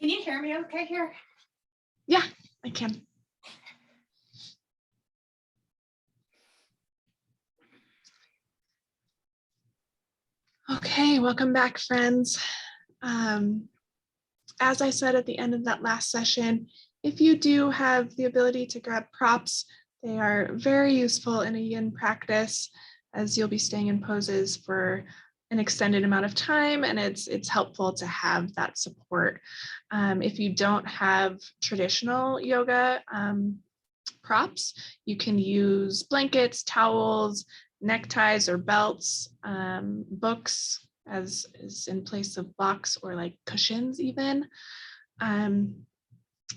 Can you hear me okay here? Yeah, I can. Okay, welcome back, friends. As I said at the end of that last session, if you do have the ability to grab props, they are very useful in a yin practice, as you'll be staying in poses for an extended amount of time, and it's helpful to have that support. If you don't have traditional yoga props, you can use blankets, towels, neckties or belts, books as is in place of blocks or like cushions even.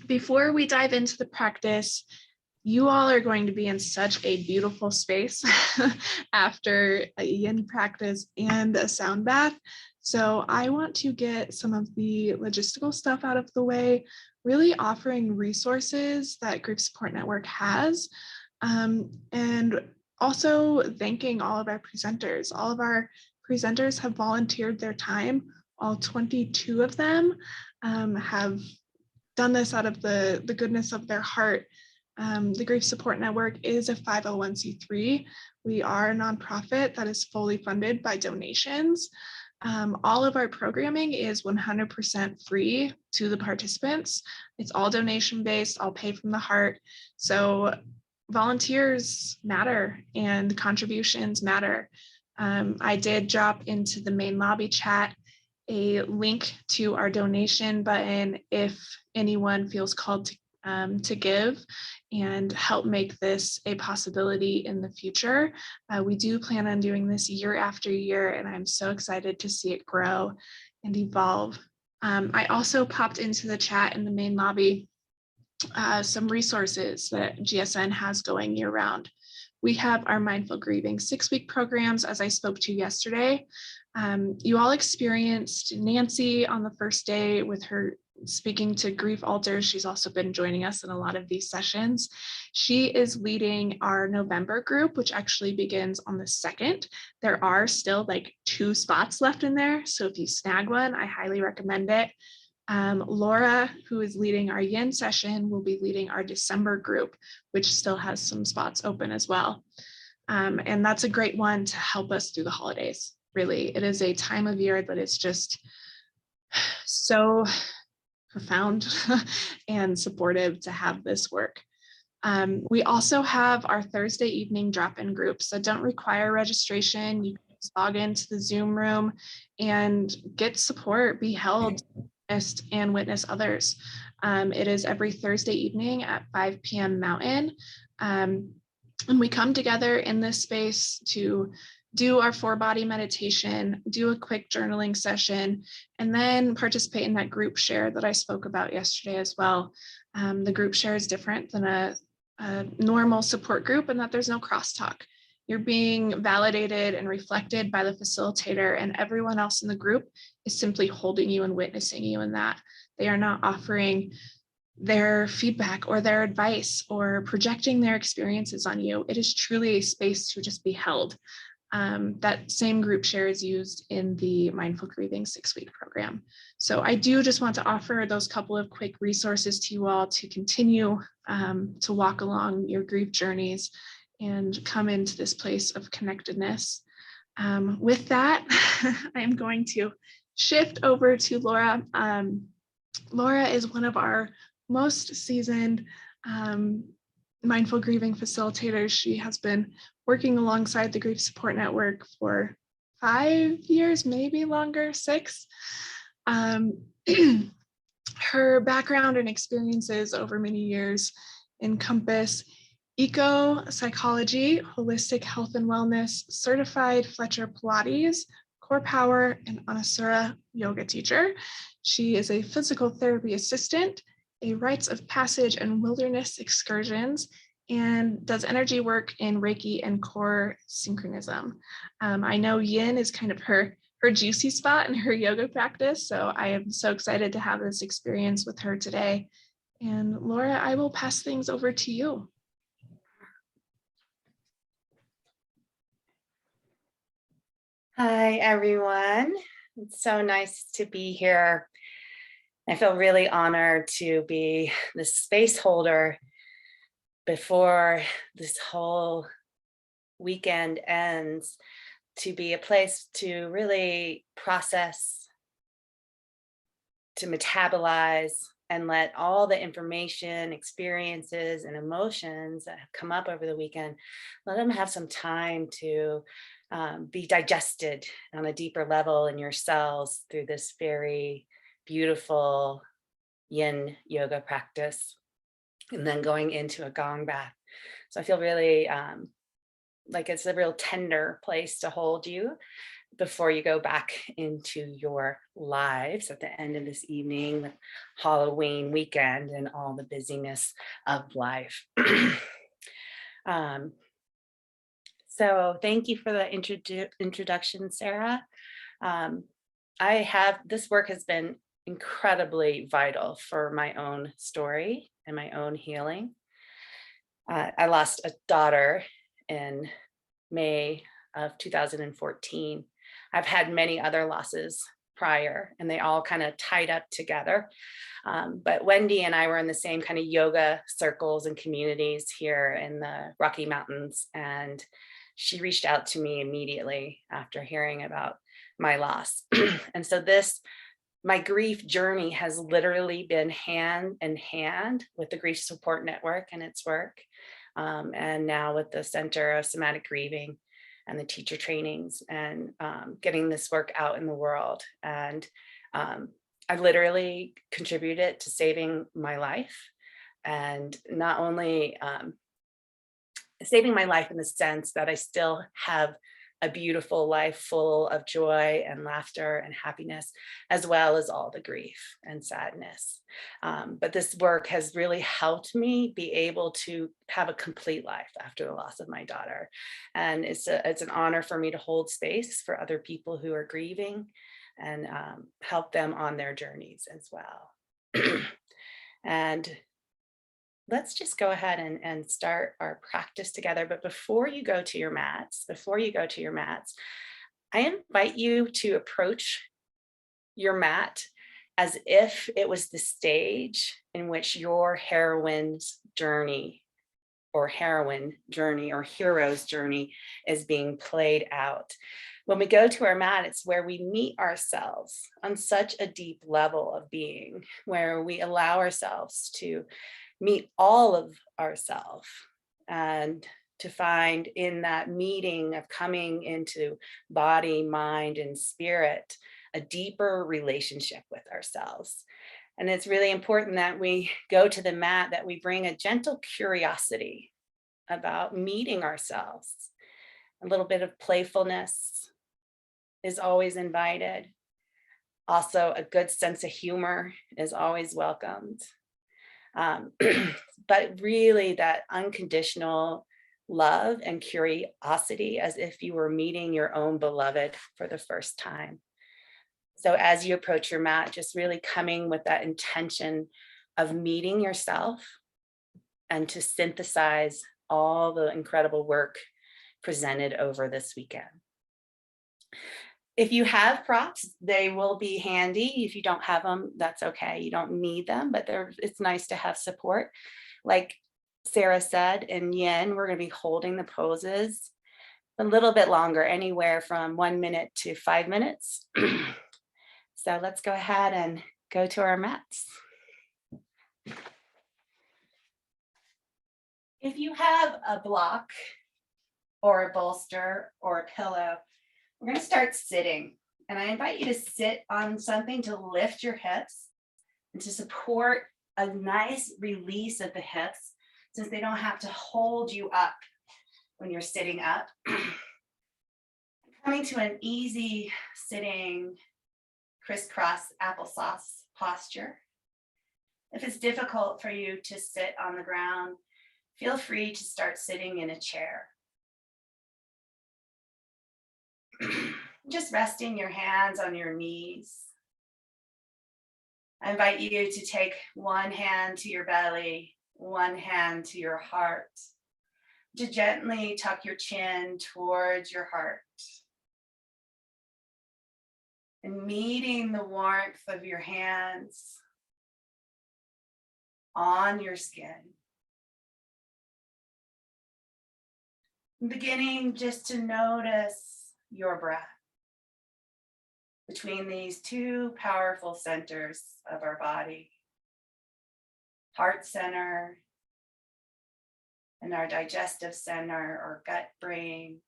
Before we dive into the practice, you all are going to be in such a beautiful space after a yin practice and a sound bath. So I want to get some of the logistical stuff out of the way, really offering resources that Grieve Support Network has, and also thanking all of our presenters. All of our presenters have volunteered their time. All 22 of them have done this out of the goodness of their heart. The Grieve Support Network is a 501c3. We are a nonprofit that is fully funded by donations. All of our programming is 100% free to the participants. It's all donation based, all pay from the heart. So volunteers matter and contributions matter. I did drop into the main lobby chat a link to our donation button if anyone feels called to give and help make this a possibility in the future. We do plan on doing this year after year, and I'm so excited to see it grow and evolve. I also popped into the chat in the main lobby some resources that GSN has going year round. We have our Mindful Grieving 6-week programs, as I spoke to yesterday. You all experienced Nancy on the first day with her speaking to grief altars. She's also been joining us in a lot of these sessions. She is leading our November group, which actually begins on the 2nd. There are still like 2 spots left in there. So if you snag one, I highly recommend it. Laura, who is leading our yin session, will be leading our December group, which still has some spots open as well. And that's a great one to help us through the holidays. Really, it is a time of year that is just so profound and supportive to have this work. We also have our Thursday evening drop-in groups that don't require registration. You can just log into the Zoom room and get support, be held, and witness others. It is every Thursday evening at 5 p.m. Mountain. And we come together in this space to do our 4-body meditation, do a quick journaling session, and then participate in that group share that I spoke about yesterday as well. The group share is different than a normal support group in that there's no crosstalk. You're being validated and reflected by the facilitator, and everyone else in the group is simply holding you and witnessing you in that. They are not offering their feedback or their advice or projecting their experiences on you. It is truly a space to just be held. That same group share is used in the Mindful Grieving 6-week program. So I do just want to offer those couple of quick resources to you all to continue to walk along your grief journeys and come into this place of connectedness. With that, I am going to shift over to Laura. Laura is one of our most seasoned mindful grieving facilitators. She has been working alongside the Grieve Support Network for 5 years, maybe longer, 6. Her background and experiences over many years encompass eco-psychology, holistic health and wellness, certified Fletcher Pilates, core power, and Anusara yoga teacher. She is a physical therapy assistant, a rites of passage and wilderness excursions, and does energy work in Reiki and core synchronism. I know yin is kind of her juicy spot in her yoga practice, so I am so excited to have this experience with her today. And Laura, I will pass things over to you. Hi, everyone. It's so nice to be here. I feel really honored to be the space holder before this whole weekend ends, to be a place to really process, to metabolize, and let all the information, experiences, and emotions that have come up over the weekend, let them have some time to be digested on a deeper level in your cells through this very beautiful yin yoga practice, and then going into a gong bath. So I feel really like it's a real tender place to hold you before you go back into your lives at the end of this evening with Halloween weekend and all the busyness of life. um, so thank you for the introduction, Sarah. Um, this work has been incredibly vital for my own story and my own healing. I lost a daughter in May of 2014. I've had many other losses prior, and they all kind of tied up together. But Wendy and I were in the same kind of yoga circles and communities here in the Rocky Mountains, and she reached out to me immediately after hearing about my loss. And so my grief journey has literally been hand in hand with the Grief Support Network and its work, and now with the Center of Somatic Grieving and the teacher trainings, and getting this work out in the world. And I literally contributed to saving my life, and not only saving my life in the sense that I still have a beautiful life full of joy and laughter and happiness, as well as all the grief and sadness. But this work has really helped me be able to have a complete life after the loss of my daughter. And it's an honor for me to hold space for other people who are grieving, and help them on their journeys as well. And let's just go ahead and start our practice together. But before you go to your mats, I invite you to approach your mat as if it was the stage in which your heroine's journey or hero's journey is being played out. When we go to our mat, it's where we meet ourselves on such a deep level of being, where we allow ourselves to meet all of ourselves, and to find in that meeting of coming into body, mind, and spirit, a deeper relationship with ourselves. And it's really important that we go to the mat, that we bring a gentle curiosity about meeting ourselves. A little bit of playfulness is always invited. Also, a good sense of humor is always welcomed. But really that unconditional love and curiosity, as if you were meeting your own beloved for the first time. So as you approach your mat, just really coming with that intention of meeting yourself, and to synthesize all the incredible work presented over this weekend. If you have props, they will be handy. If you don't have them, that's okay. You don't need them, but it's nice to have support. Like Sarah said, in yin, we're going to be holding the poses a little bit longer, anywhere from 1 minute to 5 minutes. So let's go ahead and go to our mats. If you have a block or a bolster or a pillow, we're going to start sitting, and I invite you to sit on something to lift your hips and to support a nice release of the hips, since they don't have to hold you up when you're sitting up. Coming to an easy sitting crisscross applesauce posture. If it's difficult for you to sit on the ground, feel free to start sitting in a chair. Just resting your hands on your knees. I invite you to take one hand to your belly, one hand to your heart, to gently tuck your chin towards your heart. And meeting the warmth of your hands on your skin. Beginning just to notice your breath between these two powerful centers of our body, heart center and our digestive center or gut brain.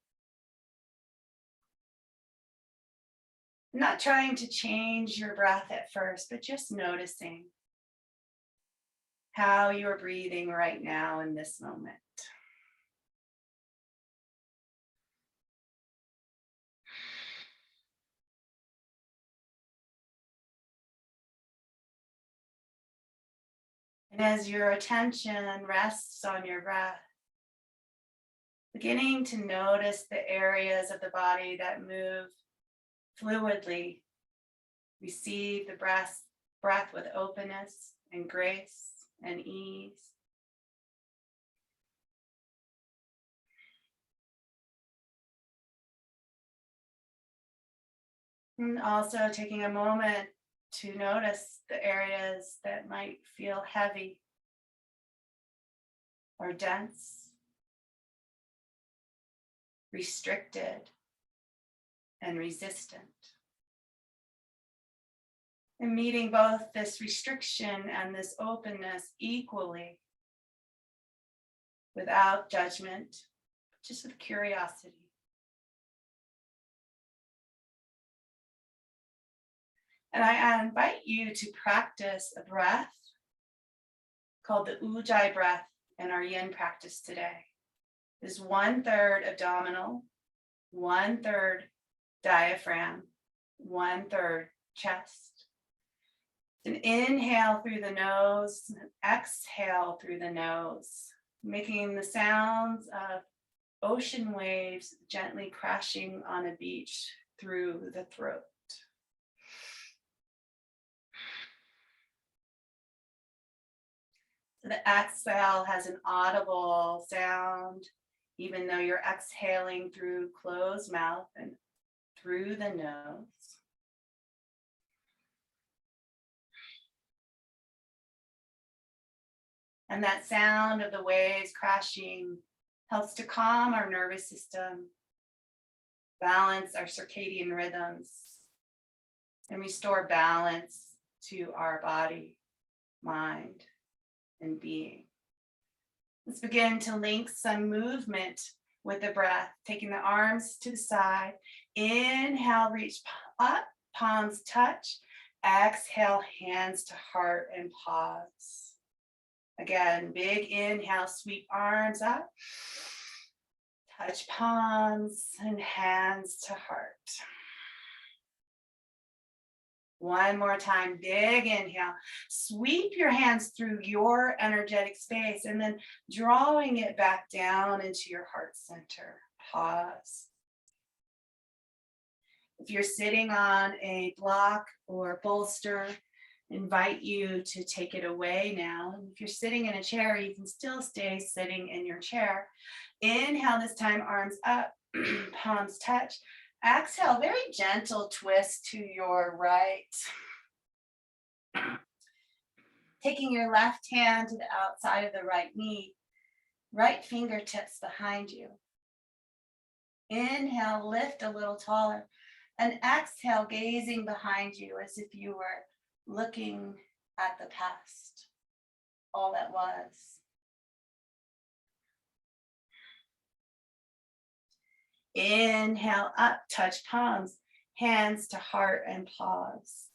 Not trying to change your breath at first, but just noticing how you're breathing right now in this moment. And as your attention rests on your breath, beginning to notice the areas of the body that move fluidly, receive the breath with openness and grace and ease. And also taking a moment to notice the areas that might feel heavy or dense, restricted and resistant. And meeting both this restriction and this openness equally, without judgment, just with curiosity. And I invite you to practice a breath called the Ujjayi breath in our yin practice today. It is 1/3 abdominal, 1/3 diaphragm, 1/3 chest. An inhale through the nose, and exhale through the nose, making the sounds of ocean waves gently crashing on a beach through the throat. So the exhale has an audible sound, even though you're exhaling through closed mouth and through the nose. And that sound of the waves crashing helps to calm our nervous system, balance our circadian rhythms, and restore balance to our body, mind, and being. Let's begin to link some movement with the breath, taking the arms to the side. Inhale, reach up, palms touch. Exhale, hands to heart and pause. Again, big inhale, sweep arms up. Touch palms and hands to heart. One more time, big inhale. Sweep your hands through your energetic space and then drawing it back down into your heart center. Pause. If you're sitting on a block or bolster, invite you to take it away now. And if you're sitting in a chair, you can still stay sitting in your chair. Inhale this time, arms up, palms touch. Exhale, very gentle twist to your right. Taking your left hand to the outside of the right knee, right fingertips behind you. Inhale, lift a little taller. And exhale, gazing behind you as if you were looking at the past, all that was. Inhale up, touch palms, hands to heart and pause.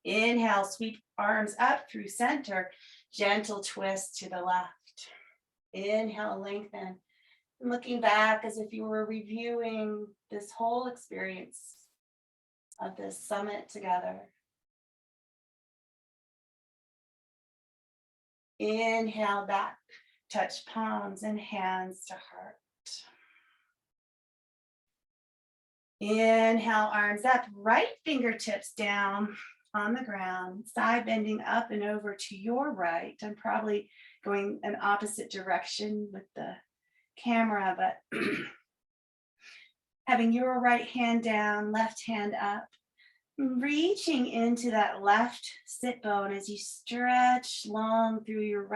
Inhale, sweep arms up through center, gentle twist to the left. Inhale, lengthen. And looking back as if you were reviewing this whole experience of this summit together. Inhale back, touch palms and hands to heart. Inhale, arms up, right fingertips down on the ground, side bending up and over to your right. I'm probably going an opposite direction with the camera, but having your right hand down, left hand up, Reaching into that left sit bone as you stretch long through your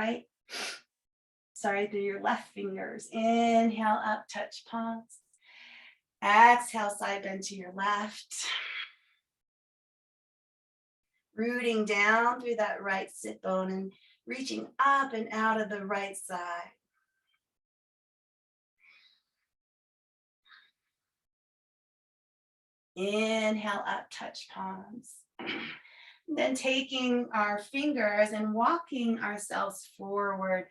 through your left fingers. Inhale up, touch palms. Exhale, side bend to your left. Rooting down through that right sit bone and reaching up and out of the right side. Inhale up, touch palms. Then taking our fingers and walking ourselves forward.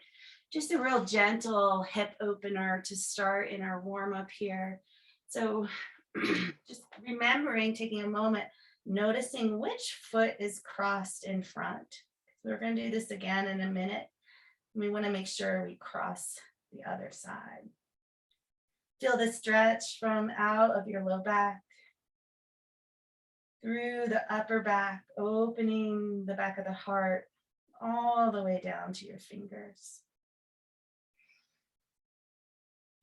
Just a real gentle hip opener to start in our warm up here. So just remembering, taking a moment, noticing which foot is crossed in front. So we're going to do this again in a minute. We want to make sure we cross the other side. Feel the stretch from out of your low back, through the upper back, opening the back of the heart all the way down to your fingers.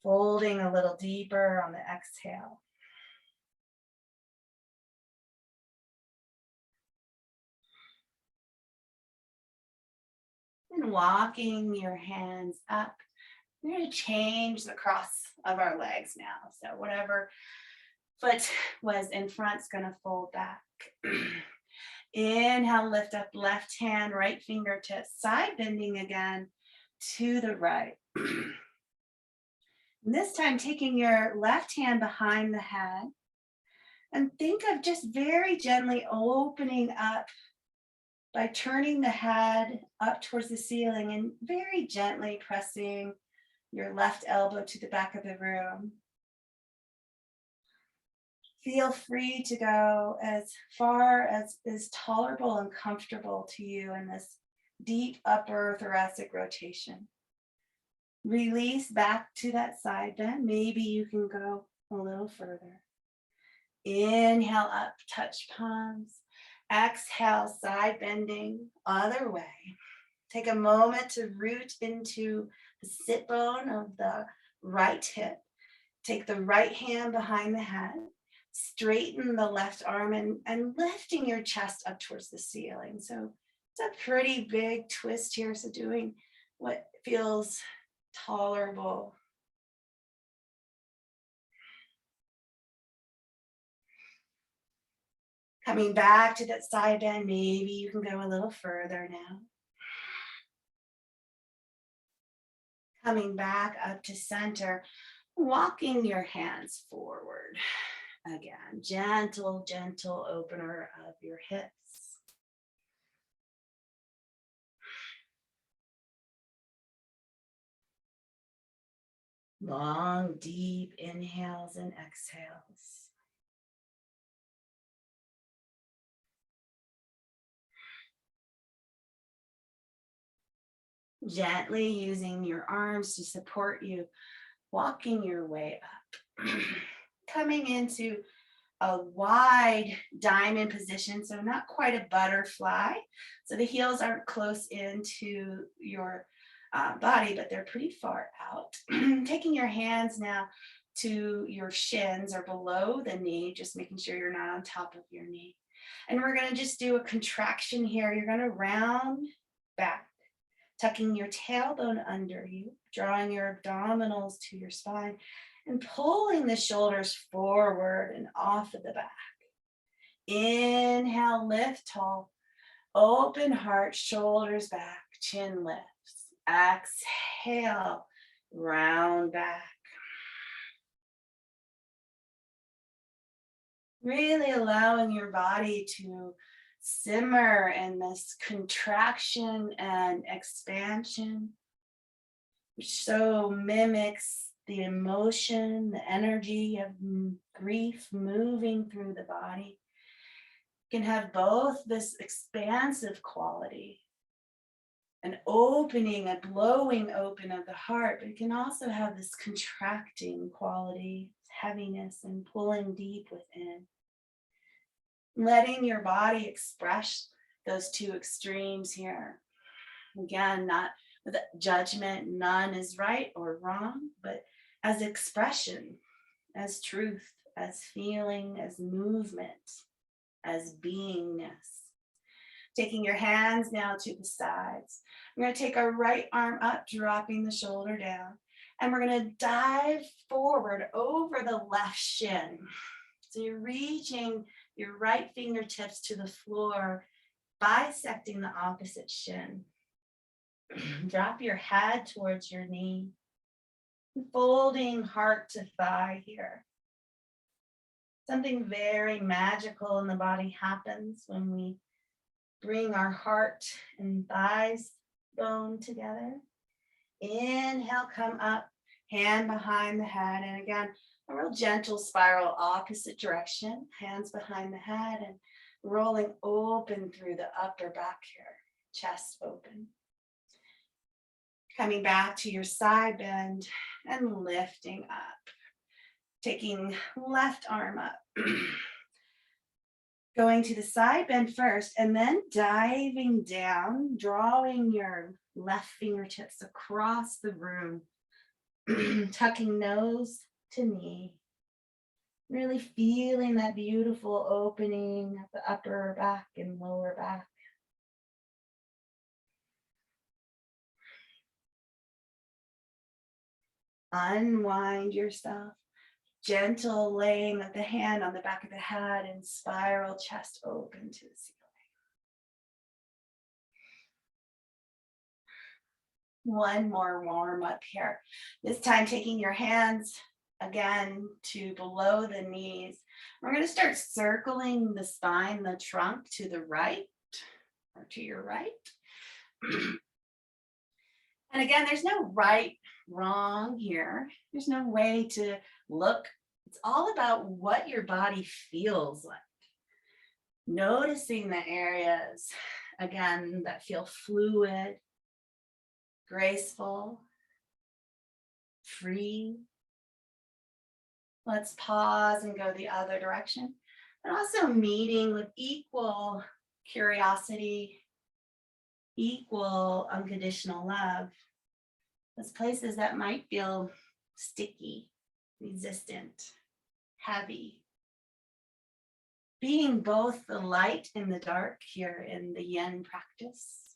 Folding a little deeper on the exhale. And walking your hands up. We're going to change the cross of our legs now. So whatever foot was in front is going to fold back. Inhale, lift up left hand, right fingertips, side bending again to the right. This time taking your left hand behind the head and think of just very gently opening up by turning the head up towards the ceiling and very gently pressing your left elbow to the back of the room. Feel free to go as far as is tolerable and comfortable to you in this deep upper thoracic rotation. Release back to that side bend. Maybe you can go a little further. Inhale up, touch palms. Exhale, side bending, other way. Take a moment to root into the sit bone of the right hip. Take the right hand behind the head. Straighten the left arm and lifting your chest up towards the ceiling. So it's a pretty big twist here. So doing what feels tolerable. Coming back to that side bend, maybe you can go a little further now. Coming back up to center, walking your hands forward. Again, gentle, gentle opener of your hips. Long, deep inhales and exhales. Gently using your arms to support you, walking your way up. Coming into a wide diamond position, so not quite a butterfly. So the heels aren't close into your body, but they're pretty far out. Taking your hands now to your shins or below the knee, just making sure you're not on top of your knee. And we're going to just do a contraction here. You're going to round back, tucking your tailbone under you, drawing your abdominals to your spine, and pulling the shoulders forward and off of the back. Inhale, lift tall, open heart, shoulders back, chin lifts. Exhale, round back. Really allowing your body to simmer in this contraction and expansion, which so mimics the emotion, the energy of grief moving through the body. You can have both this expansive quality, an opening, a blowing open of the heart, but it can also have this contracting quality, heaviness and pulling deep within. Letting your body express those two extremes here. Again, not with judgment, none is right or wrong, but as expression, as truth, as feeling, as movement, as beingness. Taking your hands now to the sides. We're going to take our right arm up, dropping the shoulder down. And we're going to dive forward over the left shin. So you're reaching your right fingertips to the floor, bisecting the opposite shin. Drop your head towards your knee. Folding heart to thigh here. Something very magical in the body happens when we bring our heart and thighs bone together. Inhale, come up, hand behind the head. And again, a real gentle spiral opposite direction. Hands behind the head and rolling open through the upper back here. Chest open. Coming back to your side bend and lifting up. Taking left arm up. Going to the side bend first and then diving down, drawing your left fingertips across the room, tucking nose to knee, really feeling that beautiful opening of the upper back and lower back. Unwind yourself. Gentle laying of the hand on the back of the head and spiral chest open to the ceiling. One more warm up here. This time taking your hands again to below the knees. We're going to start circling the spine, the trunk to the right or to your right. And again, there's no right, wrong here. There's no way to look. It's all about what your body feels like. Noticing the areas, again, that feel fluid, graceful, free. Let's pause and go the other direction. And also meeting with equal curiosity, equal unconditional love. Those places that might feel sticky, resistant, heavy. Being both the light and the dark here in the yin practice.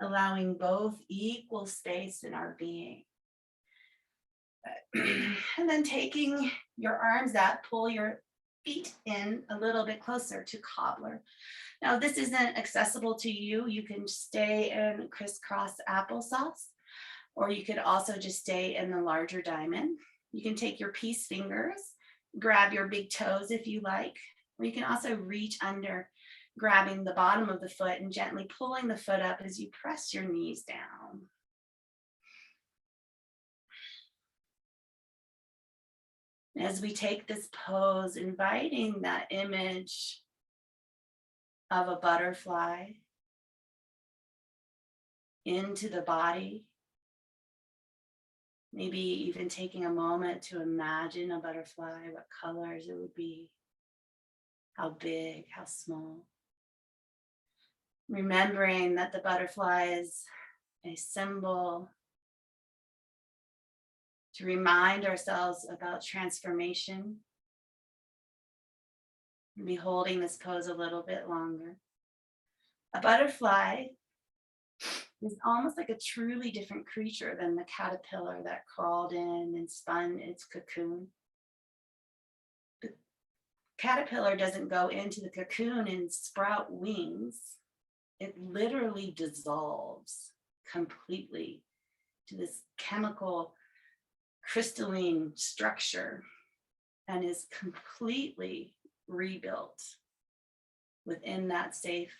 Allowing both equal space in our being. And then taking your arms up, pull your feet in a little bit closer to cobbler. Now, if this isn't accessible to you, you can stay in crisscross applesauce, or you could also just stay in the larger diamond. You can take your peace fingers, grab your big toes if you like, or you can also reach under, grabbing the bottom of the foot and gently pulling the foot up as you press your knees down. As we take this pose, inviting that image of a butterfly into the body. Maybe even taking a moment to imagine a butterfly, what colors it would be, how big, how small. Remembering that the butterfly is a symbol to remind ourselves about transformation. We'll be holding this pose a little bit longer. A butterfly is almost like a truly different creature than the caterpillar that crawled in and spun its cocoon. The caterpillar doesn't go into the cocoon and sprout wings. It literally dissolves completely to this chemical crystalline structure and is completely rebuilt within that safe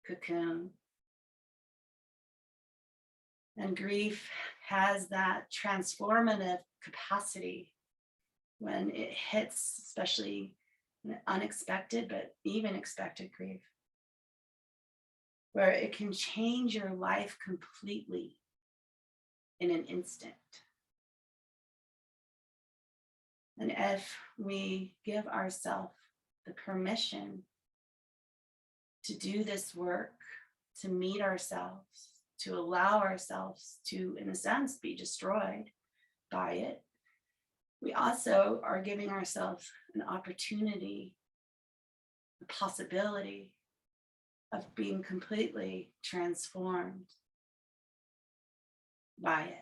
cocoon. And grief has that transformative capacity when it hits, especially unexpected, but even expected grief, where it can change your life completely in an instant. And if we give ourselves the permission to do this work, to meet ourselves, to allow ourselves to, in a sense, be destroyed by it, We also are giving ourselves an opportunity, a possibility of being completely transformed by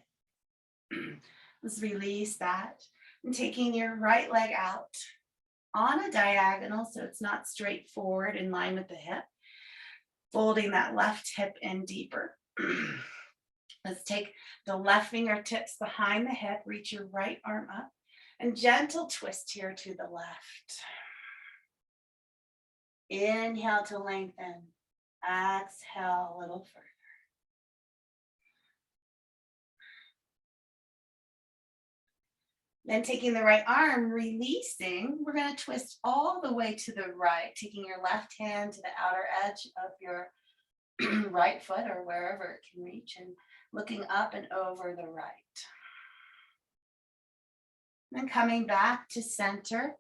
it. Let's release that. And taking your right leg out on a diagonal so it's not straight forward in line with the hip. Folding that left hip in deeper. Let's take the left fingertips behind the hip, reach your right arm up, and gentle twist here to the left. Inhale to lengthen. Exhale a little further. Then taking the right arm, releasing, we're going to twist all the way to the right, taking your left hand to the outer edge of your right foot or wherever it can reach, and looking up and over the right. Then coming back to center,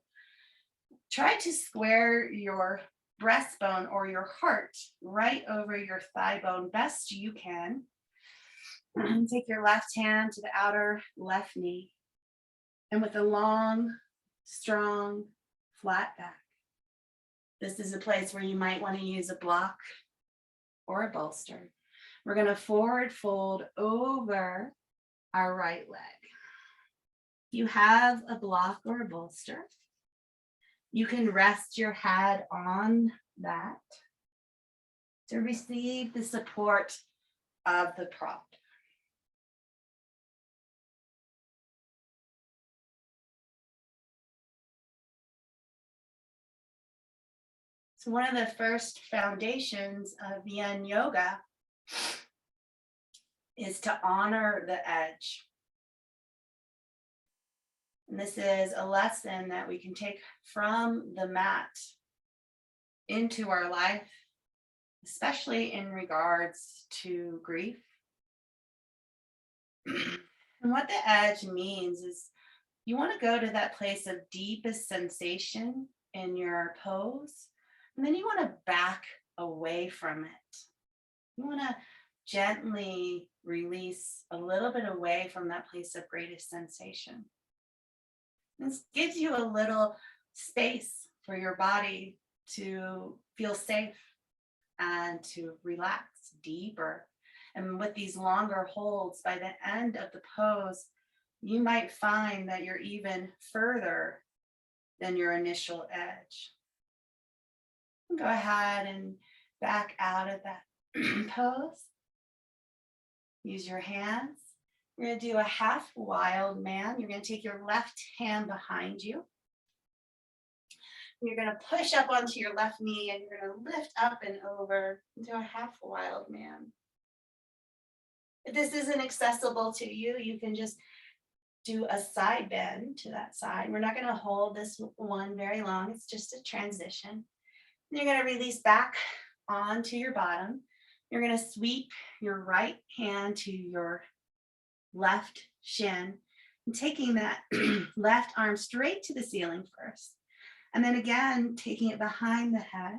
try to square your breastbone or your heart right over your thigh bone best you can. And take your left hand to the outer left knee. And with a long, strong, flat back. This is a place where you might want to use a block or a bolster. We're going to forward fold over our right leg. You have a block or a bolster. You can rest your head on that to receive the support of the prop. So one of the first foundations of Yin Yoga is to honor the edge. And this is a lesson that we can take from the mat into our life, especially in regards to grief. And what the edge means is you want to go to that place of deepest sensation in your pose, and then you want to back away from it. You want to gently release a little bit away from that place of greatest sensation. This gives you a little space for your body to feel safe and to relax deeper. And with these longer holds, by the end of the pose, you might find that you're even further than your initial edge. Go ahead and back out of that pose. Use your hands. We're going to do a half wild man. You're going to take your left hand behind you. You're going to push up onto your left knee and you're going to lift up and over into a half wild man. If this isn't accessible to you, you can just do a side bend to that side. We're not going to hold this one very long. It's just a transition. You're going to release back onto your bottom. You're going to sweep your right hand to your left shin and taking that left arm straight to the ceiling first. And then again, taking it behind the head,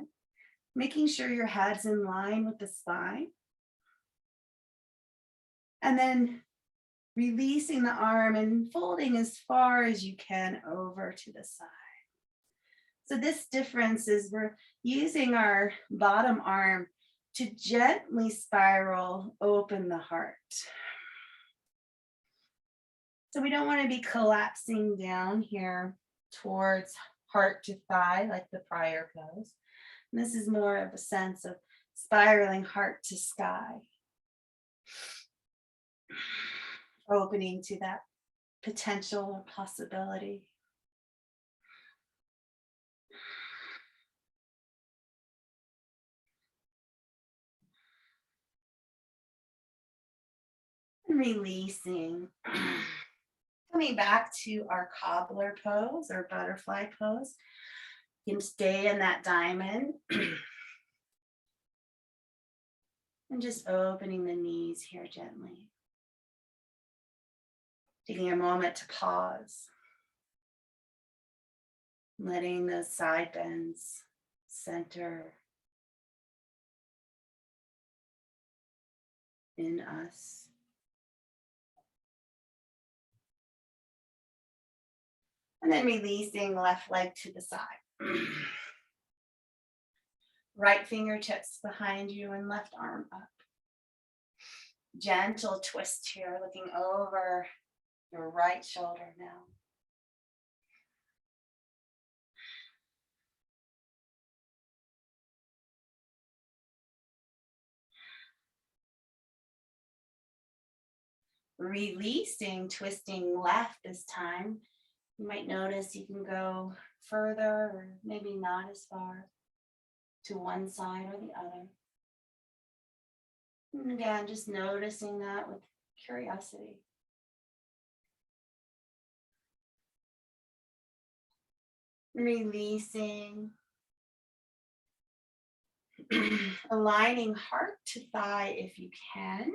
making sure your head's in line with the spine. And then releasing the arm and folding as far as you can over to the side. So this difference is we're using our bottom arm to gently spiral open the heart. So we don't want to be collapsing down here towards heart to thigh like the prior pose. And this is more of a sense of spiraling heart to sky. Opening to that potential or possibility. And releasing. Coming back to our cobbler pose or butterfly pose. You can stay in that diamond. And just opening the knees here gently. Taking a moment to pause. Letting those side bends center in us. And then releasing left leg to the side. Right fingertips behind you and left arm up. Gentle twist here, looking over your right shoulder now. Releasing, twisting left this time. You might notice you can go further or maybe not as far to one side or the other. And again, just noticing that with curiosity. Releasing. Aligning heart to thigh if you can,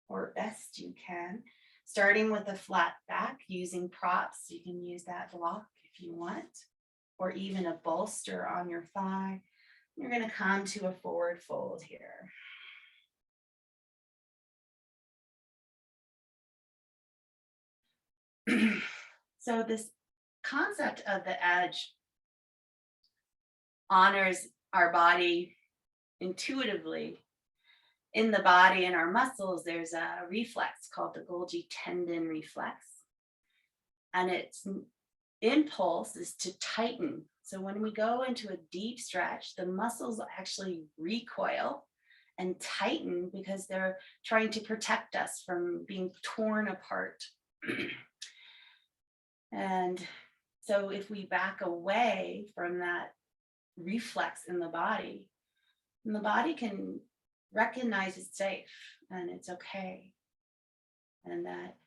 or best you can. Starting with a flat back, using props. You can use that block if you want, or even a bolster on your thigh. You're going to come to a forward fold here. So this concept of the edge honors our body intuitively. In the body and our muscles, there's a reflex called the Golgi tendon reflex. And its impulse is to tighten. So when we go into a deep stretch, the muscles actually recoil and tighten because they're trying to protect us from being torn apart. And so if we back away from that reflex in the body can recognize it's safe and it's okay, and that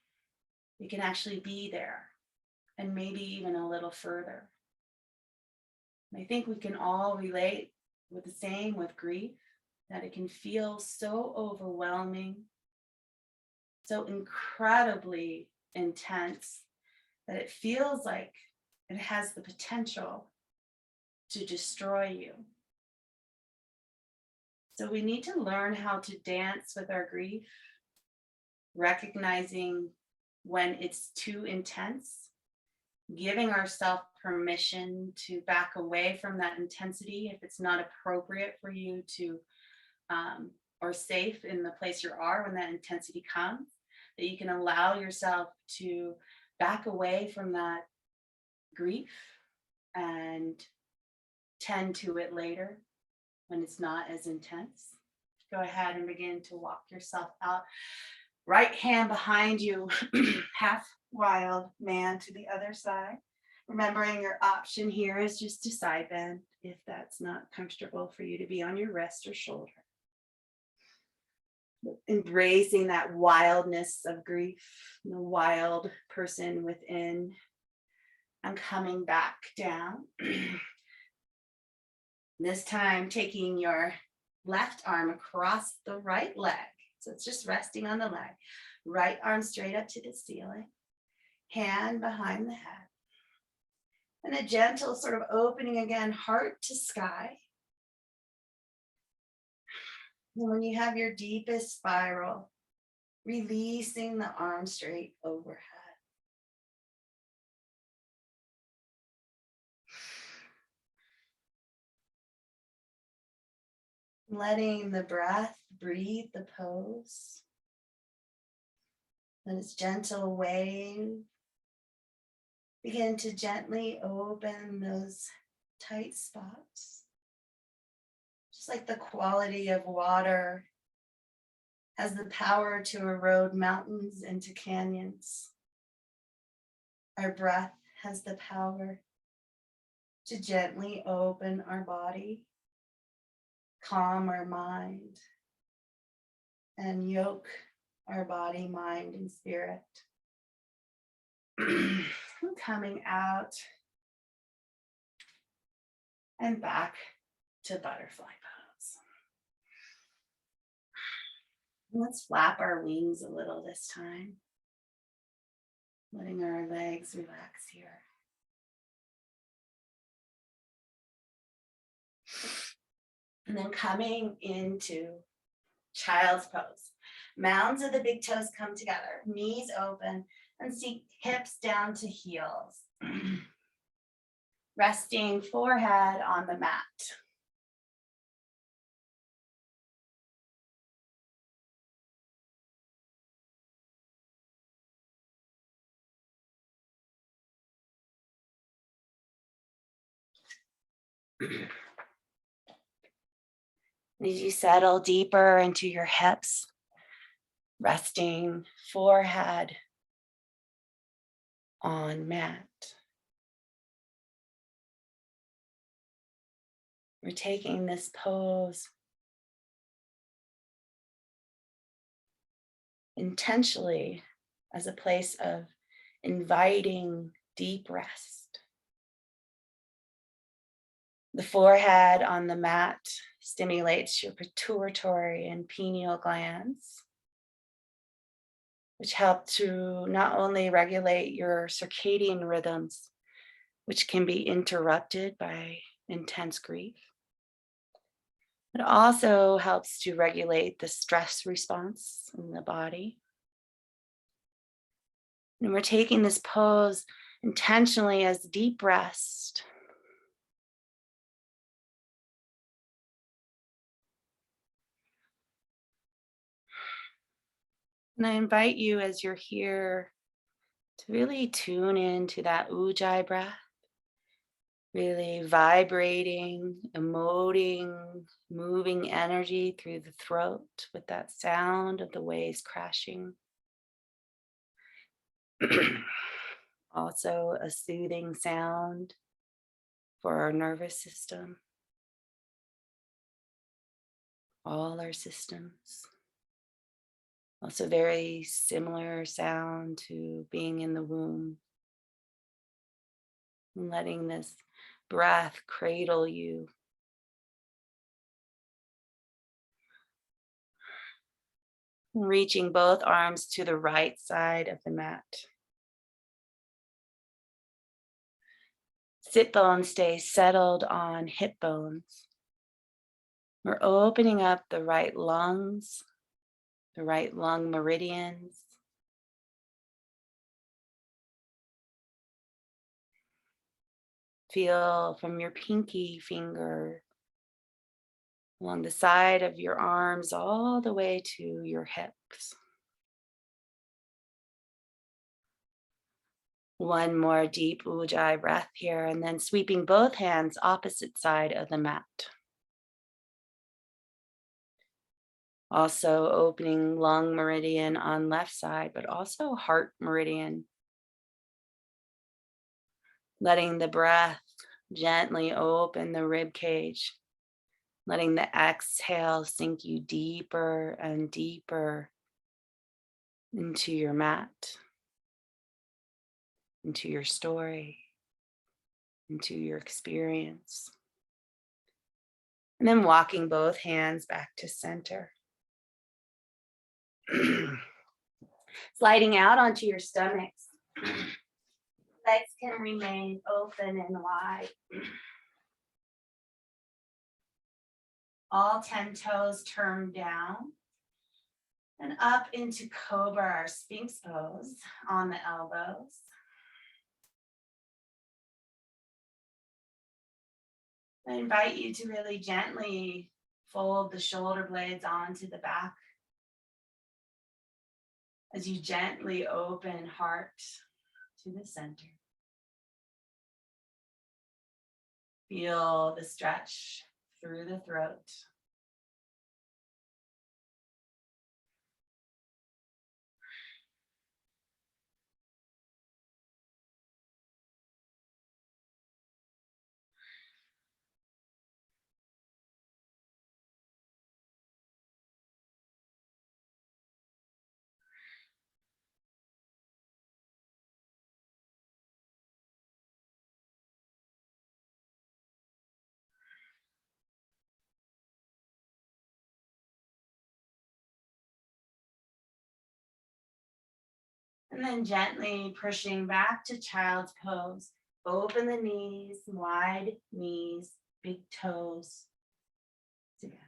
we can actually be there and maybe even a little further. And I think we can all relate with the same with grief, that it can feel so overwhelming, so incredibly intense, that it feels like it has the potential to destroy you. So we need to learn how to dance with our grief, recognizing when it's too intense, giving ourselves permission to back away from that intensity if it's not appropriate for you to, or safe in the place you are when that intensity comes, that you can allow yourself to back away from that grief and tend to it later when it's not as intense. Go ahead and begin to walk yourself out. Right hand behind you, half wild man to the other side. Remembering your option here is just to side bend if that's not comfortable for you to be on your wrist or shoulder. Embracing that wildness of grief, the wild person within. I'm coming back down. This time taking your left arm across the right leg. So it's just resting on the leg. Right arm straight up to the ceiling. Hand behind the head. And a gentle sort of opening again, heart to sky. And when you have your deepest spiral, releasing the arm straight overhead. Letting the breath breathe the pose. And its gentle wave. Begin to gently open those tight spots. Just like the quality of water has the power to erode mountains into canyons. Our breath has the power to gently open our body, calm our mind, and yoke our body, mind, and spirit. Coming out and back to butterfly pose. Let's flap our wings a little this time, letting our legs relax here. And then coming into child's pose. Mounds of the big toes come together, knees open, and seek hips down to heels. Resting forehead on the mat. As you settle deeper into your hips, resting forehead on mat. We're taking this pose intentionally as a place of inviting deep rest. The forehead on the mat stimulates your pituitary and pineal glands, which help to not only regulate your circadian rhythms, which can be interrupted by intense grief, it also helps to regulate the stress response in the body. And we're taking this pose intentionally as deep rest. And I invite you as you're here to really tune into that ujjayi breath, really vibrating, emoting, moving energy through the throat with that sound of the waves crashing. Also a soothing sound for our nervous system, all our systems. Also very similar sound to being in the womb. And letting this breath cradle you. Reaching both arms to the right side of the mat. Sit bones stay settled on hip bones. We're opening up the right lungs, the right lung meridians. Feel from your pinky finger along the side of your arms all the way to your hips. One more deep ujjayi breath here, and then sweeping both hands opposite side of the mat. Also opening lung meridian on left side, but also heart meridian. Letting the breath gently open the rib cage. Letting the exhale sink you deeper and deeper into your mat, into your story, into your experience. And then walking both hands back to center. Sliding out onto your stomachs. Legs can remain open and wide. All 10 toes turned down and up into cobra or sphinx pose on the elbows. I invite you to really gently fold the shoulder blades onto the back as you gently open heart to the center. Feel the stretch through the throat. And then gently pushing back to child's pose. Open the knees, wide knees, big toes together.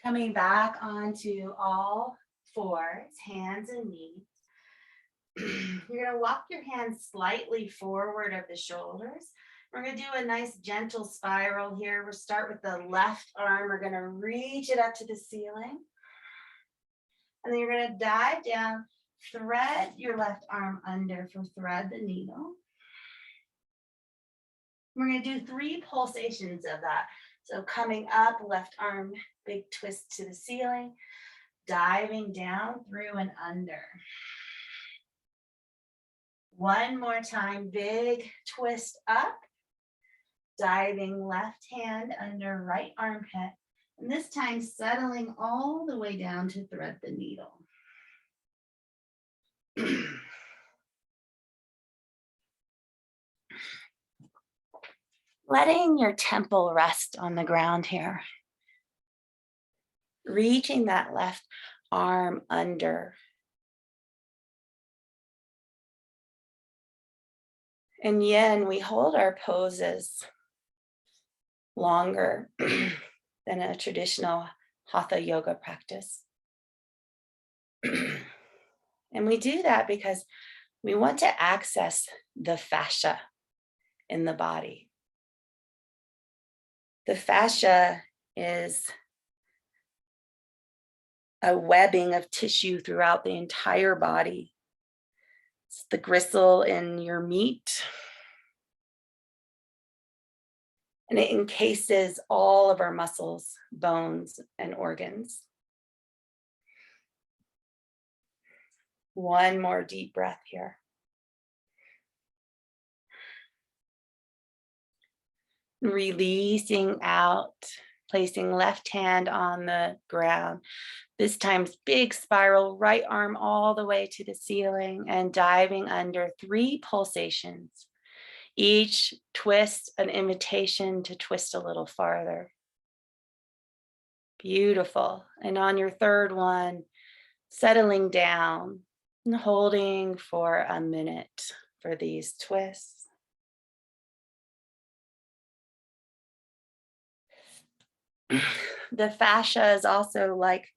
Coming back onto all fours, hands and knees. You're going to walk your hands slightly forward of the shoulders. We're going to do a nice gentle spiral here. We'll start with the left arm. We're going to reach it up to the ceiling. And then you're going to dive down, thread your left arm under for thread the needle. We're going to do 3 pulsations of that. So coming up, left arm, big twist to the ceiling, diving down through and under. One more time, big twist up, diving left hand under right armpit, and this time settling all the way down to thread the needle. Letting your temple rest on the ground here. Reaching that left arm under. In yin, we hold our poses longer than a traditional hatha yoga practice. And we do that because we want to access the fascia in the body. The fascia is a webbing of tissue throughout the entire body. It's the gristle in your meat. And it encases all of our muscles, bones, and organs. One more deep breath here. Releasing out, placing left hand on the ground. This time, big spiral, right arm all the way to the ceiling and diving under 3 pulsations. Each twist an invitation to twist a little farther. Beautiful. And on your third one, settling down and holding for a minute for these twists. The fascia is also like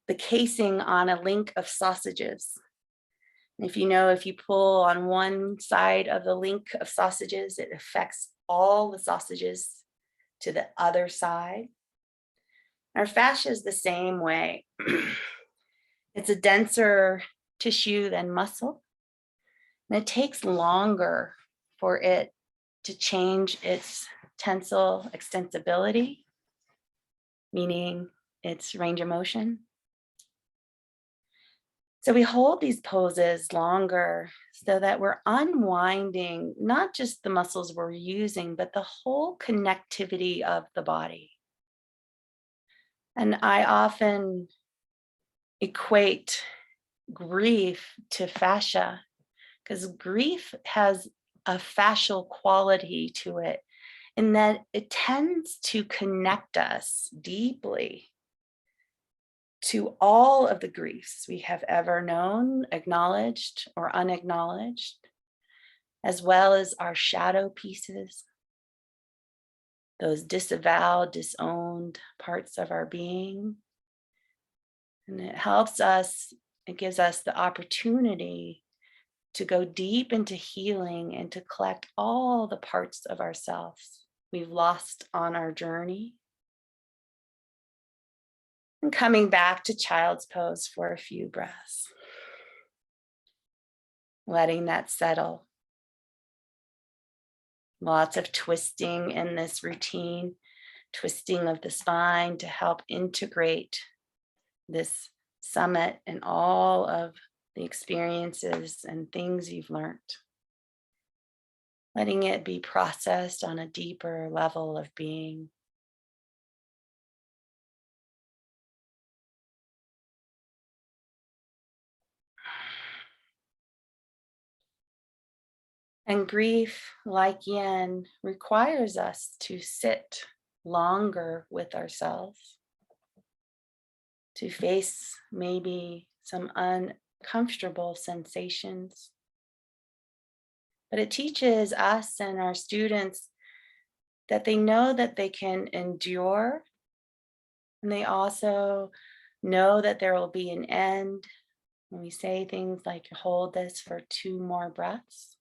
the casing on a link of sausages. If you pull on one side of the link of sausages, it affects all the sausages to the other side. Our fascia is the same way. It's a denser tissue than muscle, and it takes longer for it to change its tensile extensibility, meaning its range of motion. So we hold these poses longer so that we're unwinding not just the muscles we're using, but the whole connectivity of the body. And I often equate grief to fascia because grief has a fascial quality to it in that it tends to connect us deeply to all of the griefs we have ever known, acknowledged or unacknowledged, as well as our shadow pieces, those disavowed, disowned parts of our being. And it gives us the opportunity to go deep into healing and to collect all the parts of ourselves we've lost on our journey. And coming back to child's pose for a few breaths. Letting that settle. Lots of twisting in this routine, twisting of the spine to help integrate this summit and all of the experiences and things you've learned. Letting it be processed on a deeper level of being. And grief, like yin, requires us to sit longer with ourselves, to face maybe some uncomfortable sensations, but it teaches us and our students that they know that they can endure, and they also know that there will be an end. When we say things like hold this for 2 more breaths,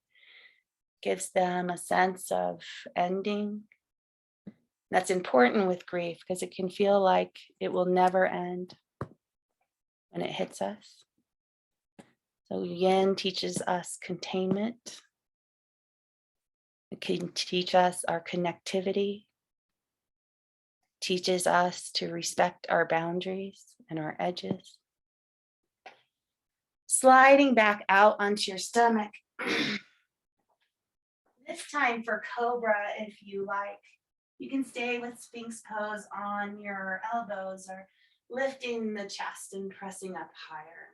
gives them a sense of ending. That's important with grief because it can feel like it will never end when it hits us. So yin teaches us containment. It can teach us our connectivity, teaches us to respect our boundaries and our edges. Sliding back out onto your stomach. This time for cobra, if you like. You can stay with Sphinx pose on your elbows or lifting the chest and pressing up higher.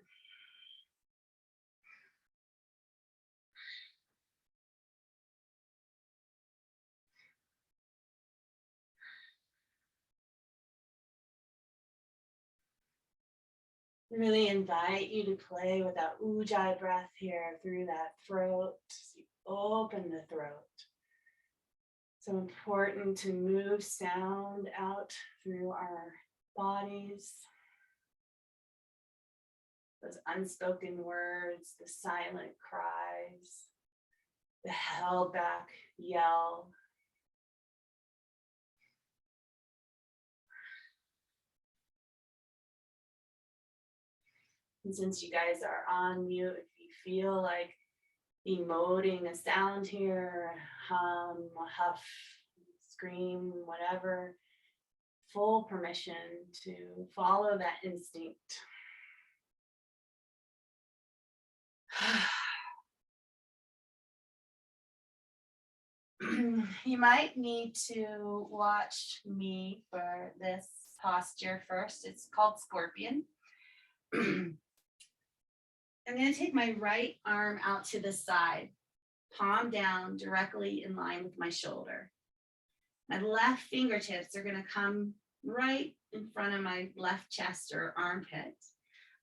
Really invite you to play with that ujjayi breath here through that throat. Open the throat. So important to move sound out through our bodies. Those unspoken words, the silent cries, the held back yell. And since you guys are on mute, if you feel like emoting a sound here, hum, huff, scream, whatever, full permission to follow that instinct. You might need to watch me for this posture first. It's called scorpion. I'm going to take my right arm out to the side, palm down directly in line with my shoulder. My left fingertips are going to come right in front of my left chest or armpit.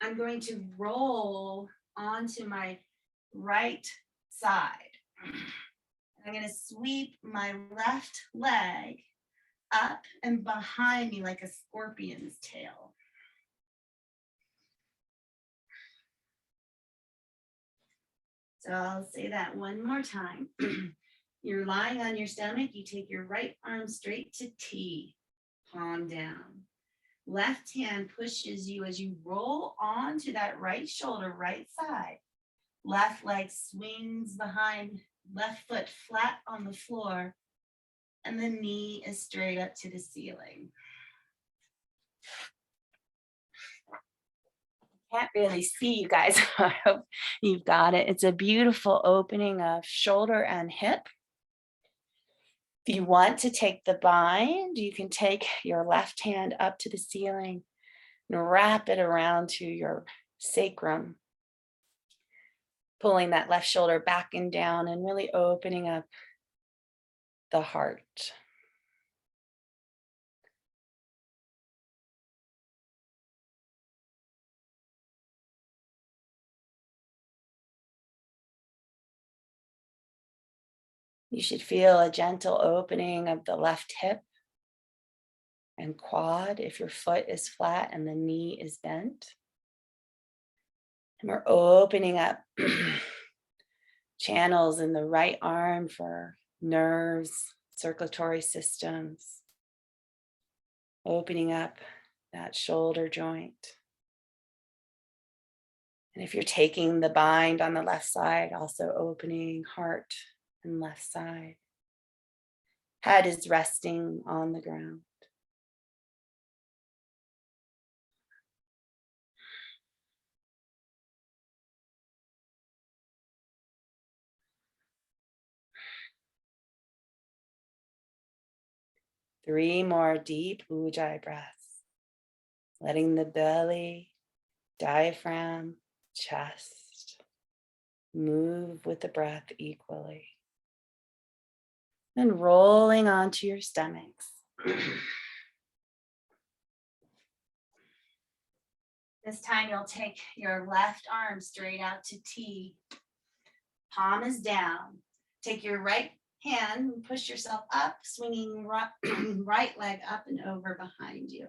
I'm going to roll onto my right side. I'm going to sweep my left leg up and behind me like a scorpion's tail. So I'll say that one more time. You're lying on your stomach. You take your right arm straight to T, palm down. Left hand pushes you as you roll onto that right shoulder, right side. Left leg swings behind, left foot flat on the floor, and the knee is straight up to the ceiling. Can't really see you guys. I hope you've got it. It's a beautiful opening of shoulder and hip. If you want to take the bind, you can take your left hand up to the ceiling and wrap it around to your sacrum, pulling that left shoulder back and down and really opening up the heart. You should feel a gentle opening of the left hip and quad if your foot is flat and the knee is bent. And we're opening up channels in the right arm for nerves, circulatory systems, opening up that shoulder joint. And if you're taking the bind on the left side, also opening heart and left side. Head is resting on the ground. Three more deep ujjayi breaths, letting the belly, diaphragm, chest move with the breath equally. And rolling onto your stomachs. This time you'll take your left arm straight out to T. Palm is down. Take your right hand and push yourself up, swinging right leg up and over behind you.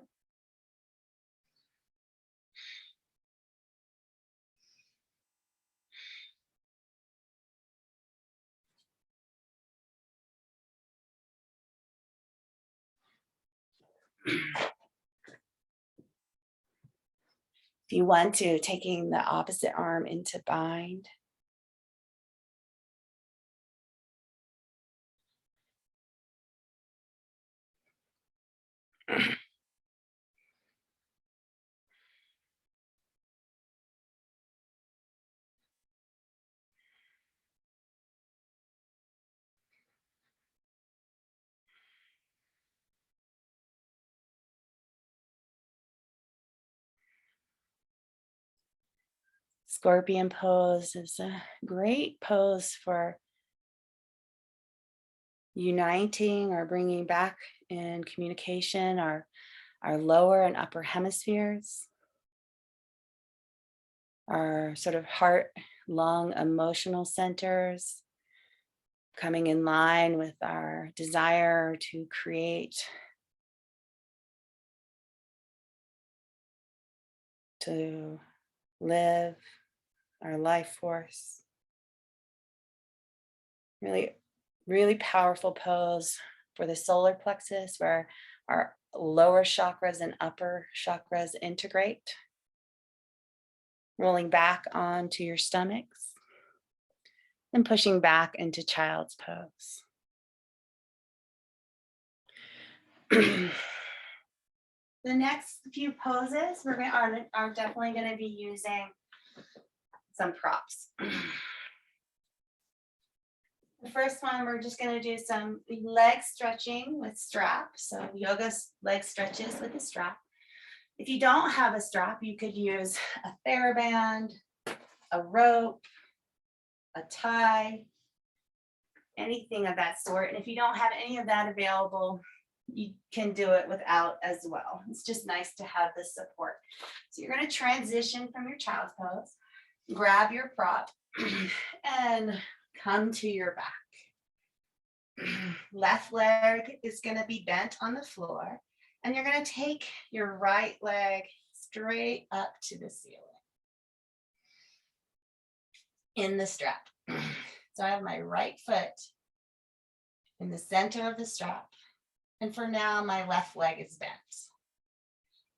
If you want to, taking the opposite arm into bind. Scorpion pose is a great pose for uniting or bringing back in communication our lower and upper hemispheres, our sort of heart, lung, emotional centers, coming in line with our desire to create, to live our life force. Really, really powerful pose for the solar plexus where our lower chakras and upper chakras integrate. Rolling back onto your stomachs and pushing back into child's pose. The next few poses are definitely going to be using some props. The first one, we're just going to do some leg stretching with strap. So yoga leg stretches with a strap. If you don't have a strap, you could use a TheraBand, a rope, a tie, anything of that sort. And if you don't have any of that available, you can do it without as well. It's just nice to have the support. So you're going to transition from your child's pose, grab your prop, and come to your back. Left leg is going to be bent on the floor, and you're going to take your right leg straight up to the ceiling in the strap. So I have my right foot in the center of the strap, and for now my left leg is bent.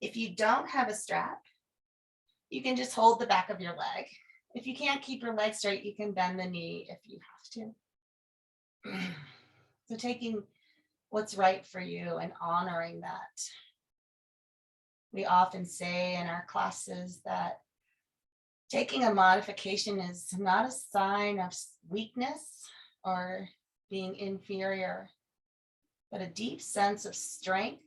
If you don't have a strap, you can just hold the back of your leg. If you can't keep your leg straight, you can bend the knee if you have to. So taking what's right for you and honoring that. We often say in our classes that taking a modification is not a sign of weakness or being inferior, but a deep sense of strength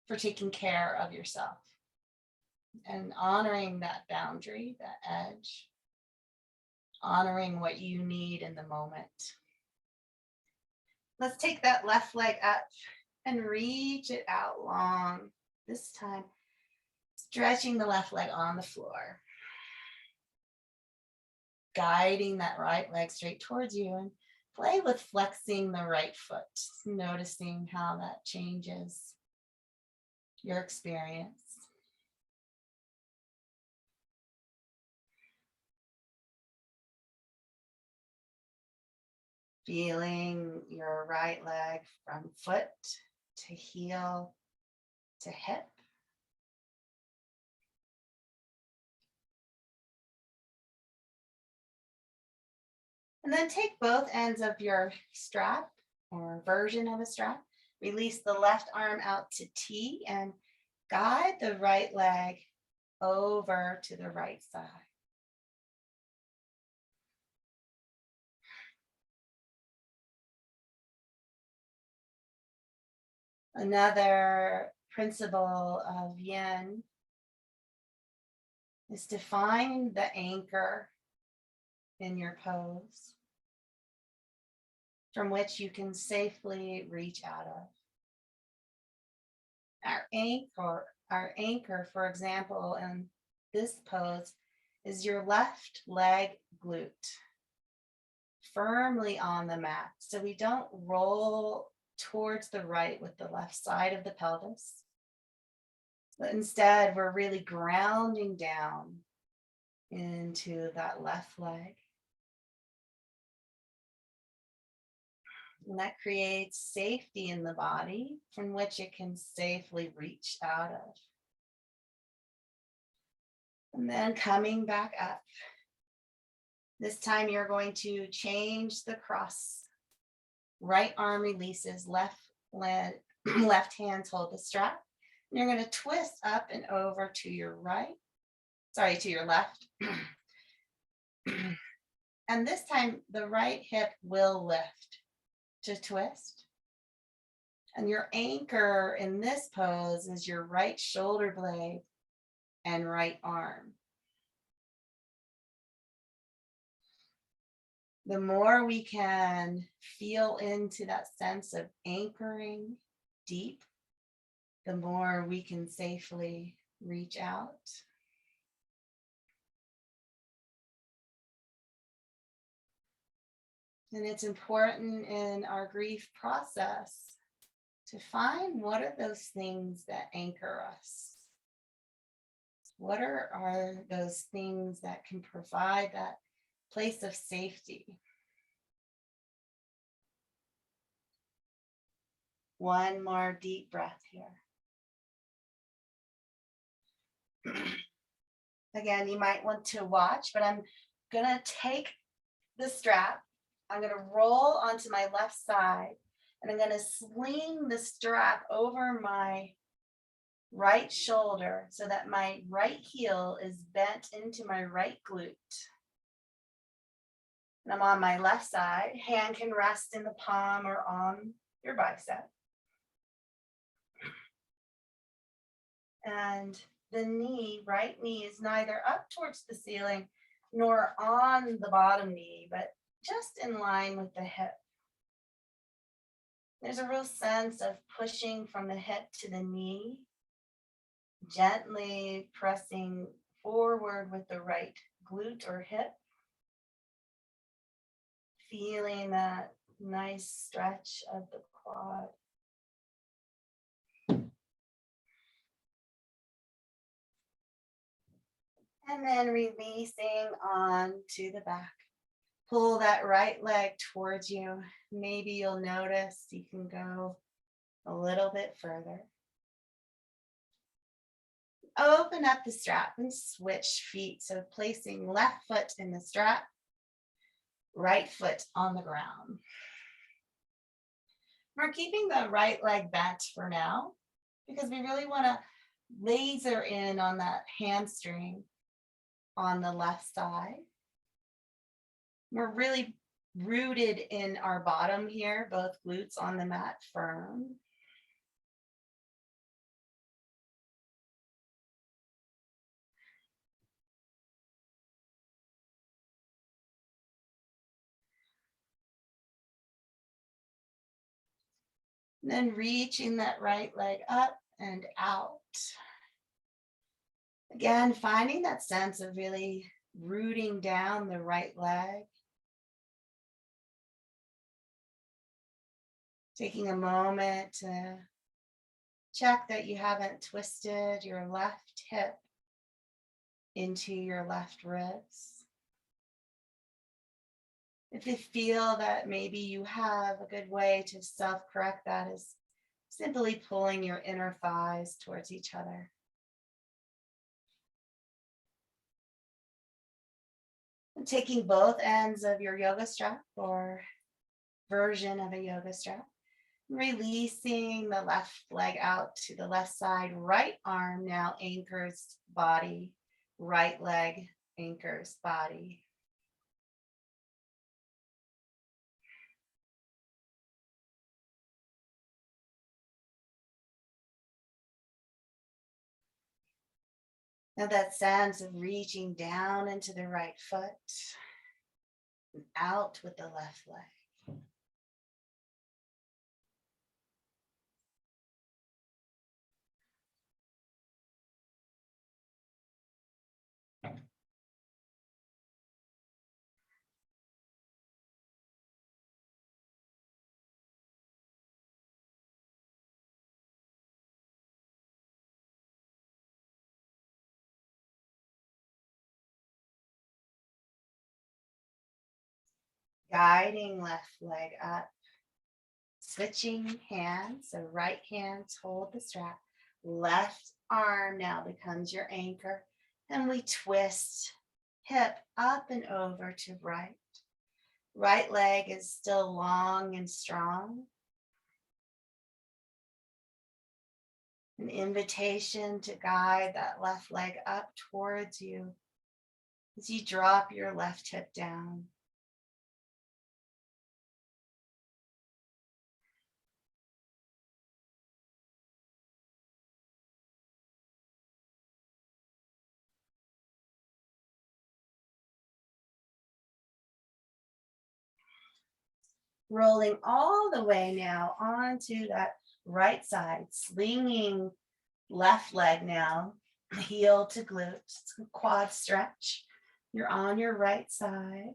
for taking care of yourself and honoring that boundary, that edge, honoring what you need in the moment. Let's take that left leg up and reach it out long. This time, stretching the left leg on the floor. Guiding that right leg straight towards you, and play with flexing the right foot, noticing how that changes your experience. Feeling your right leg from foot to heel to hip. And then take both ends of your strap or version of a strap. Release the left arm out to T and guide the right leg over to the right side. Another principle of yin is to find the anchor in your pose from which you can safely reach out of. Our anchor, for example, in this pose is your left leg glute. firmly on the mat. So we don't roll towards the right with the left side of the pelvis, but instead we're really grounding down into that left leg. And that creates safety in the body from which it can safely reach out of. And then coming back up. This time you're going to change the cross. Right arm releases, left hands hold the strap. And you're going to twist up and over to your to your left. And this time the right hip will lift to twist. And your anchor in this pose is your right shoulder blade and right arm. The more we can feel into that sense of anchoring deep, the more we can safely reach out. And it's important in our grief process to find what are those things that anchor us. What are those things that can provide that place of safety? One more deep breath here. Again, you might want to watch, but I'm gonna take the strap. I'm gonna roll onto my left side, and I'm gonna sling the strap over my right shoulder so that my right heel is bent into my right glute. And I'm on my left side. Hand can rest in the palm or on your bicep. And the knee, right knee, is neither up towards the ceiling nor on the bottom knee, but just in line with the hip. There's a real sense of pushing from the hip to the knee, gently pressing forward with the right glute or hip, feeling that nice stretch of the quad. And then releasing on to the back. Pull that right leg towards you. Maybe you'll notice you can go a little bit further. Open up the strap and switch feet. So placing left foot in the strap, right foot on the ground. We're keeping the right leg bent for now because we really want to laser in on that hamstring on the left side. We're really rooted in our bottom here, both glutes on the mat firm. And then reaching that right leg up and out. Again, finding that sense of really rooting down the right leg. Taking a moment to check that you haven't twisted your left hip into your left ribs. If you feel that maybe you have, a good way to self-correct that is simply pulling your inner thighs towards each other. And taking both ends of your yoga strap or version of a yoga strap, releasing the left leg out to the left side. Right arm now anchors body, right leg anchors body. Now that sense of reaching down into the right foot and out with the left leg. Guiding left leg up. Switching hands, so right hands hold the strap. Left arm now becomes your anchor. And we twist hip up and over to right. Right leg is still long and strong. An invitation to guide that left leg up towards you as you drop your left hip down. Rolling all the way now onto that right side, slinging left leg now, heel to glutes, quad stretch. You're on your right side.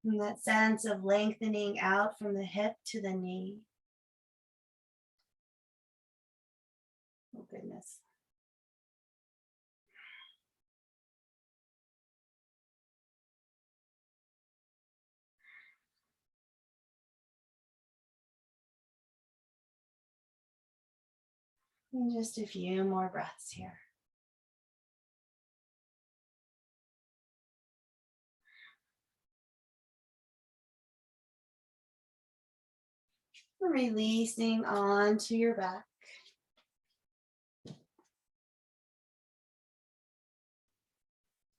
And that sense of lengthening out from the hip to the knee. Oh, goodness. And just a few more breaths here. Releasing onto your back.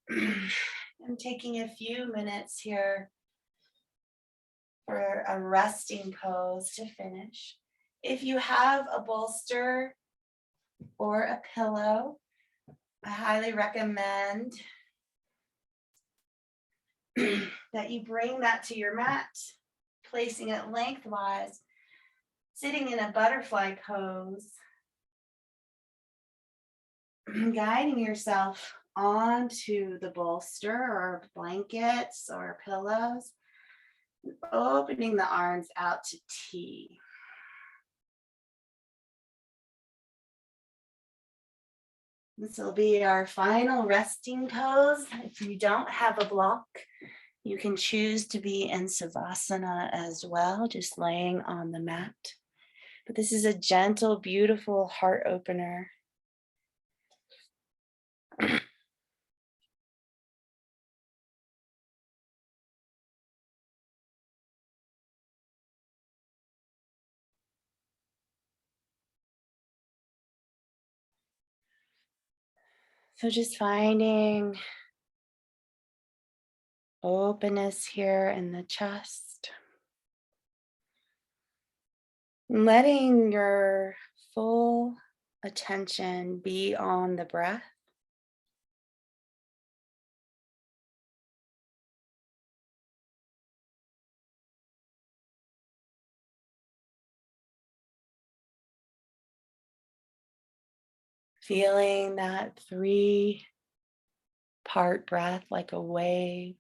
I'm taking a few minutes here for a resting pose to finish. If you have a bolster or a pillow, I highly recommend that you bring that to your mat, placing it lengthwise, sitting in a butterfly pose, guiding yourself onto the bolster or blankets or pillows, opening the arms out to T. This will be our final resting pose. If you don't have a block, you can choose to be in Savasana as well, just laying on the mat. But this is a gentle, beautiful heart opener. So just finding openness here in the chest. Letting your full attention be on the breath. Feeling that 3-part breath like a wave.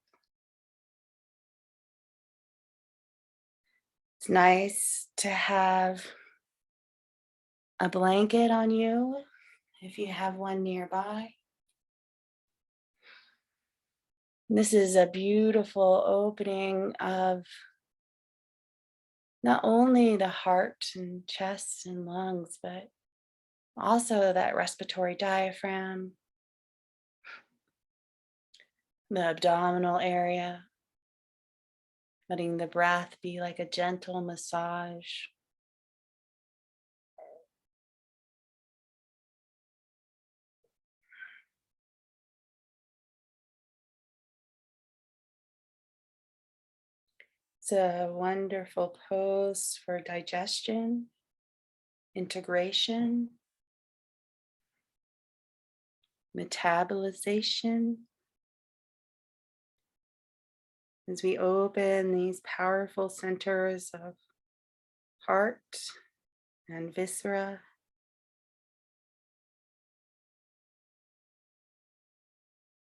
It's nice to have a blanket on you if you have one nearby. This is a beautiful opening of not only the heart and chest and lungs, but also that respiratory diaphragm, the abdominal area, letting the breath be like a gentle massage. It's a wonderful pose for digestion, integration, metabolization. As we open these powerful centers of heart and viscera,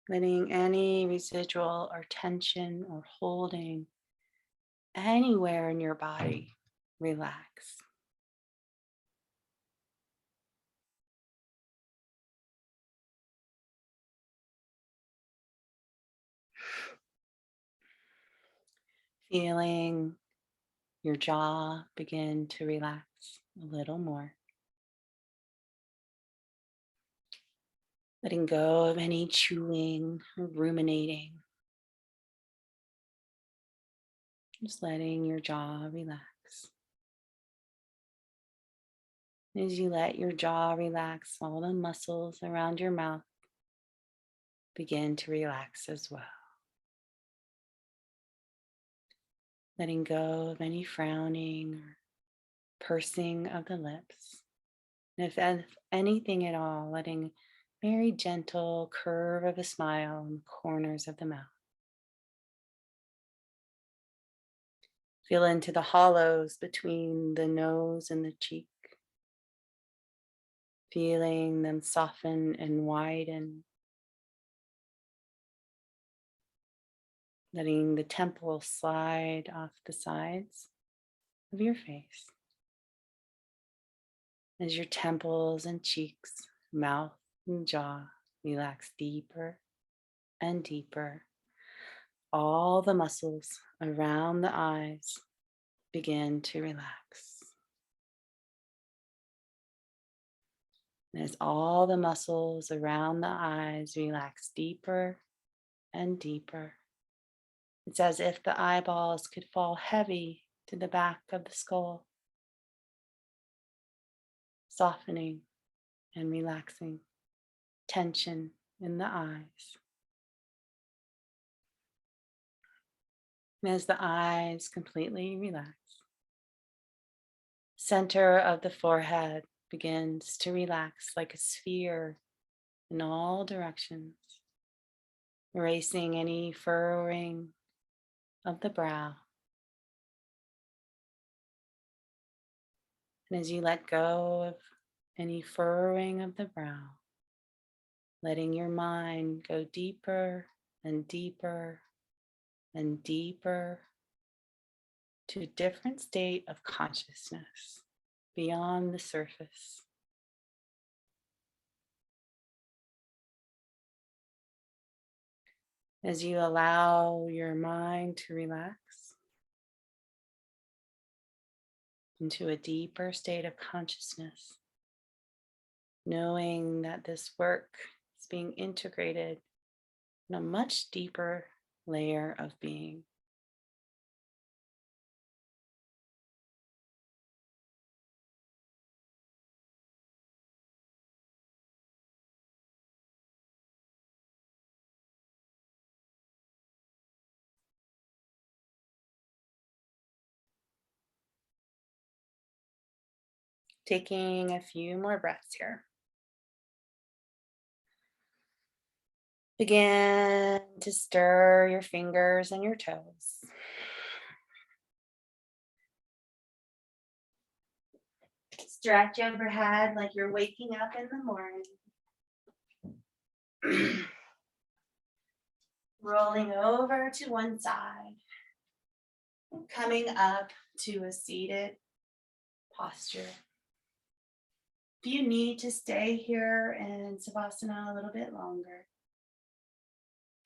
letting any residual or tension or holding anywhere in your body relax. Feeling your jaw begin to relax a little more. Letting go of any chewing or ruminating. Just letting your jaw relax. As you let your jaw relax, all the muscles around your mouth begin to relax as well. Letting go of any frowning or pursing of the lips. And if anything at all, letting very gentle curve of a smile in the corners of the mouth. Feel into the hollows between the nose and the cheek. Feeling them soften and widen. Letting the temples slide off the sides of your face. As your temples and cheeks, mouth and jaw relax deeper and deeper. All the muscles around the eyes begin to relax. And as all the muscles around the eyes relax deeper and deeper, it's as if the eyeballs could fall heavy to the back of the skull, softening and relaxing tension in the eyes. And as the eyes completely relax, center of the forehead begins to relax like a sphere in all directions, erasing any furrowing of the brow. And as you let go of any furrowing of the brow, letting your mind go deeper and deeper and deeper to a different state of consciousness beyond the surface. As you allow your mind to relax into a deeper state of consciousness, knowing that this work is being integrated in a much deeper layer of being. Taking a few more breaths here. Begin to stir your fingers and your toes. Stretch overhead like you're waking up in the morning. Rolling over to one side. Coming up to a seated posture. If you need to stay here in Savasana a little bit longer,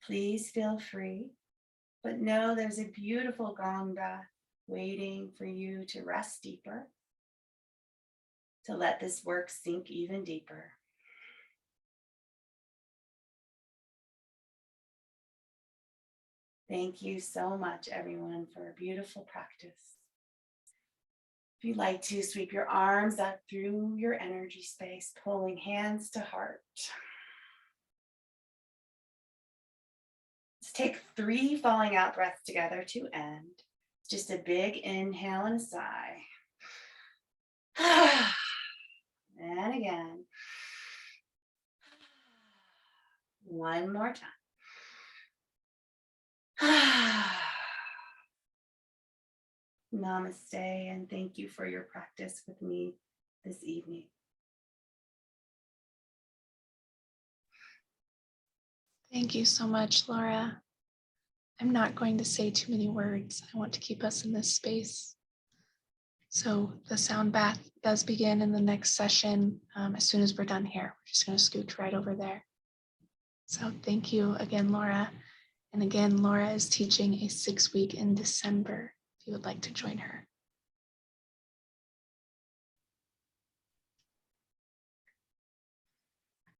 please feel free, but know there's a beautiful gong breath waiting for you to rest deeper, to let this work sink even deeper. Thank you so much, everyone, for a beautiful practice. If you'd like to, sweep your arms up through your energy space, pulling hands to heart. Let's take 3 falling out breaths together to end. Just a big inhale and a sigh. And again. One more time. Namaste, and thank you for your practice with me this evening. Thank you so much, Laura. I'm not going to say too many words. I want to keep us in this space. So the sound bath does begin in the next session. As soon as we're done here, we're just going to scooch right over there. So thank you again, Laura. And again, Laura is teaching a 6-week in December if you would like to join her.